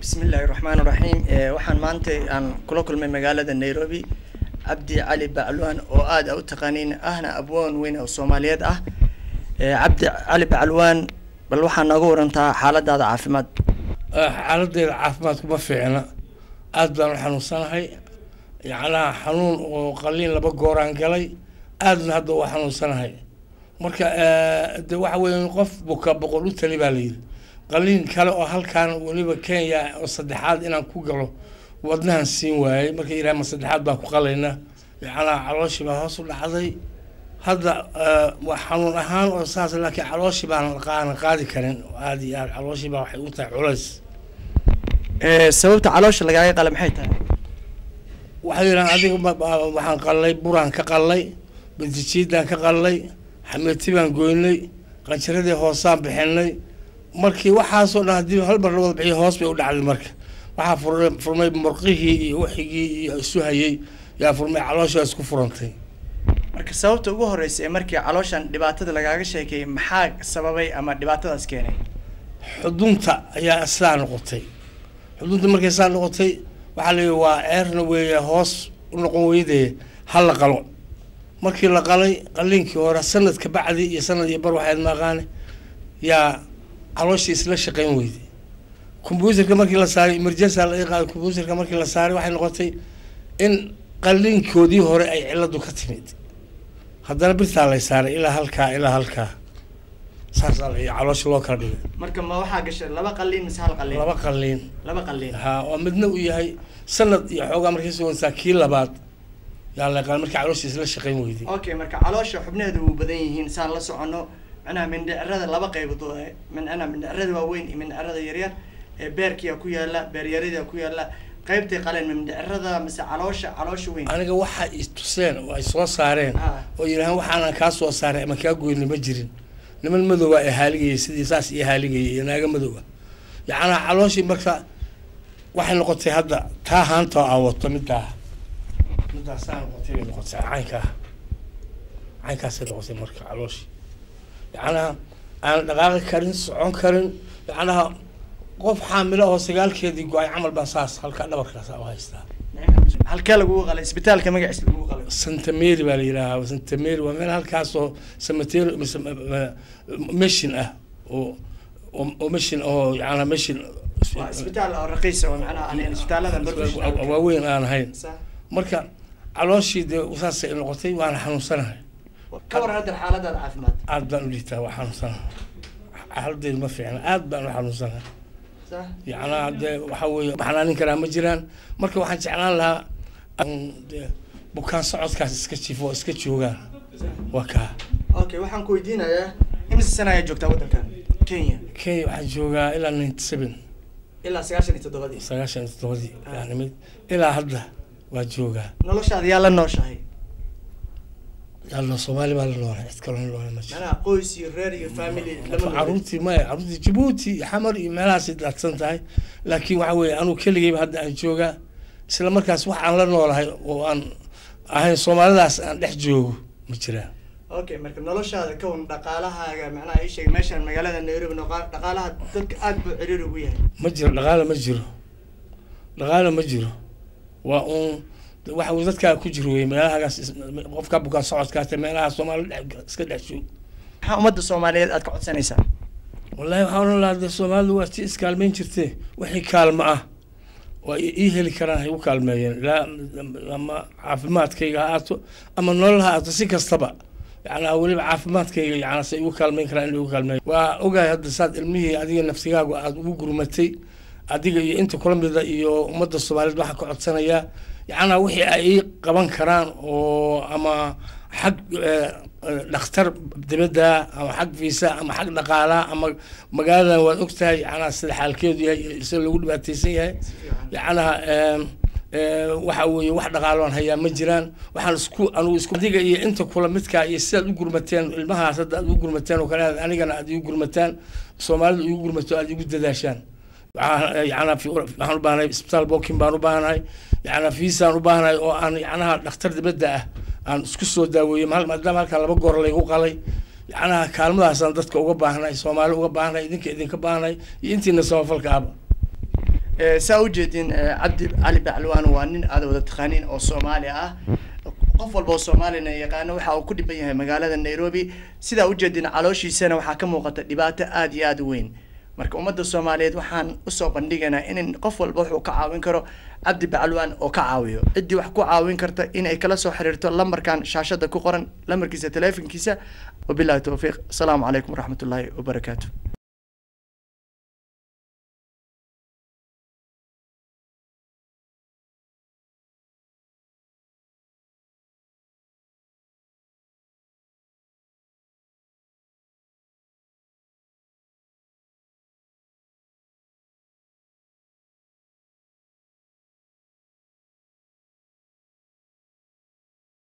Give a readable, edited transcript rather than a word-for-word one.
بسم الله الرحمن الرحيم waxaan maanta aan kula kulmay magaalada Nairobi Abdi Ali Bacalwan oo aad u taqaaniin ahna abwoon weyn oo Soomaaliyeed ah Abdi Ali Bacalwan bal waxaan nagu warantaa xaaladaada caafimaad xaaladayda caafimaad kuma fiicna aad baan xanuunsanahay yacnaa xanuun oo qaliin laba gooraan galay aadna hadda waa xanuunsanahay marka de waxa weeye qof buka boqol u tali baa leeyahay qaliin kale oo halkaan waliba Kenya oo saddexaad inaan ku galo wadnahan siin waayay marka ilaahay ma saddexaad baan ku qalayna yacnaa calooshii baa hoos u dhacday hadda waa xanuun ahaan oo saas laakiin calooshii baan qaadi karin aad iyo aad calooshii baa waxay u tahay culays sababta caloosha lagaaga qala maxay tahay waxay yiraan adiga waxaan qalay buraan ka qalay bintijiidaan ka qalay xameeti baan gooynay qanjiradii hoosaan bixinay markii waxaasoo dhan hadii hal bar loo bixiyo hoos bay u dhacday marka waxa furmay murqihii iyo wixii iyo isu hayay yaa furmay caloosha isku furantay marka sababta ugu horeysay ee markii calooshan dhibaatada lagaaga sheekay maxaa sababay ama dhibaatadaas keenay xudunta ayaa aslaan noqotay xudunta markay aslaan noqotay waxa la yiraahdaa waa eerna weeye hoos u noqon weyday hal la qalo markii la qalay qaliinkii hore sanadka bacdi iyo sanad iyo bar waxaad maaqaan yaa calooshii isla shaqeyn weyday computerka markii la saaray emergency la qaado computerka markii la saaray waxay noqotay in qaliinkoodii hore ay ciladu ka timid haddana birtaa la saaray ilaa halkaa saas ay caloosh loo kala dhigay marka ma waxa gashay laba qaliin mise hal qaliin laba qaliin ha oo midna uu yahay sanad iyo xoogaa markii soo saakii labaad yaa la qal markii calooshii isla shaqeyn weyday okay marka caloosha xubneedu uu badan yihiin saan la socono أنا من دعرة لبا قيبض أنا من دعرة وين من دعرة يرير بيركي أكويا لا بيريريد أكويا لا قيبتي قلنا من دعرة مس علوش وين أنا واحد يستوسين ويسوا صارين ويراه واحد كاسوا صارين ما كأقول إني بجرين لما المذوبة إهالي سدي ساس إهالي أنا مذوبة يعني علوشي مركا واحد نقطة هذا تاهان تا أو تمدها مدها سان نقطة عينك سيد نقطة مركا علوشي يعني أنا دقائق كرين سعون كرين يعني قف حامله أو سجال كذي جواي عمل بساس هالكذا بركة أو هايستا هالكذا جوجل إسبيتال كم جالس جوجل سنتمير باليرا وسنتمير ومن هالكاسو سمتير مشين ومشين أو يعني مشين إسبيتال أو رقيس ومعنا أنا إسبيتال هذا برضو وين أنا هين مركا علوشي ده وساس النقطي وأنا حنوصلها كور هذا الحالة هذا العافمات عاد بنوليته وحنوصلها حالدي ما في يعني عاد بنوصلها صح يعني عاد وحوي حنانين كلام مجران مركب واحد جعلان لها بكان صعود كاس سكتشيفو سكتشوغا وكا اوكي waxaan ku weydiinayaa imisa sana ay joogtaa wadankan Kenya waxaan joogaa ilaa 97 ilaa 97 yani mid ilaa hadda waa joogaa noloshaada yaa la nooshahay يلا صومالي ما لونه يتكلمون لونه ماشي أنا قوسي ريري فاميلي لما عروتي جيبوتي حمر ملاسي داتسنتاي لكن وحوي أنا كل جيب هذا الجوجا سلام مركز واحد على لونه هاي وأن هاي صومالي ناس نح جو مجرى أوكي مركب نلوش هذا كون دقالها معناه أي شيء ماشي المجال النيروبي دقالها تك أكبر عريرو وياه مجرى دقالة مجرى وأن waxa uu dadka ku jiro meelahaas qofka buka socodka meelaha Soomaaliya iska dhaxsho umada Soomaaliyeed aad ka codsanaysaa wallahi waxaan la Soomaalidu waa si iskaalmeyn jirtay wixii kaalmo ah waa ii heli karaan ay u kaalmeeyeen lama caafimaadkayga haato ama nololha haato si kastaba يعني waliba caafimaadkayga yani say u kaalmeyn karaan inuu kaalmeeyo waa ogahay hadda saad ilmihii adiga nafsigaagu aad ugu gurmatay adiga iyo inta kulamida iyo umada Soomaaliyeed waxa ka codsanaya يعني وحي أي قبان كران أو أما حق دكتور دبدا أو حق فيسا أما حق نقالة أما مقالة وقتها يعني السلاح الكيد يسوي باتيسية يعني وحوي واحد قالون هي مجران وحن سكو أنا وسكو دقيقة أنت كل متك يسال يقرمتين المها صد يقرمتين وكذا أنا جنا يقرمتين سومال يقرمتين يقول داشان يعني في نحن باناي إسبيتال بوكين بانو باناي يعني في سان باناي أو أنا يعني دكتور دبدا أنا سكسو داوي ما دام هالك لما جور لي هو قالي يعني كلمة أصلا دتك أوجا باناي سومال أوجا باناي إذن كباناي ينتي نسوي في الكعبة سأوجدين عبد علي بعلوان وانين هذا وده تخانين أو صومالي qof walba oo Soomaaliyeed yaqaan waxa uu ku dhiban yahay magaalada Nairobi sida u jeedin calooshiisana waxa ka muuqata dhibaato aad iyo aad u weyn marka ummadda Soomaaliyeed waxaan u soo bandhiganaa in qof walba wuxuu ka caawin karo Cabdi Bacalwaan oo ka caawiyo cidii wax ku caawin karta in ay kala soo xiriirto lambarkan shaashada ku qoran lambarkiisa telefonkiisa wabillahi tawfiiq assalamu alaykum warahmatullahi wabarakatuh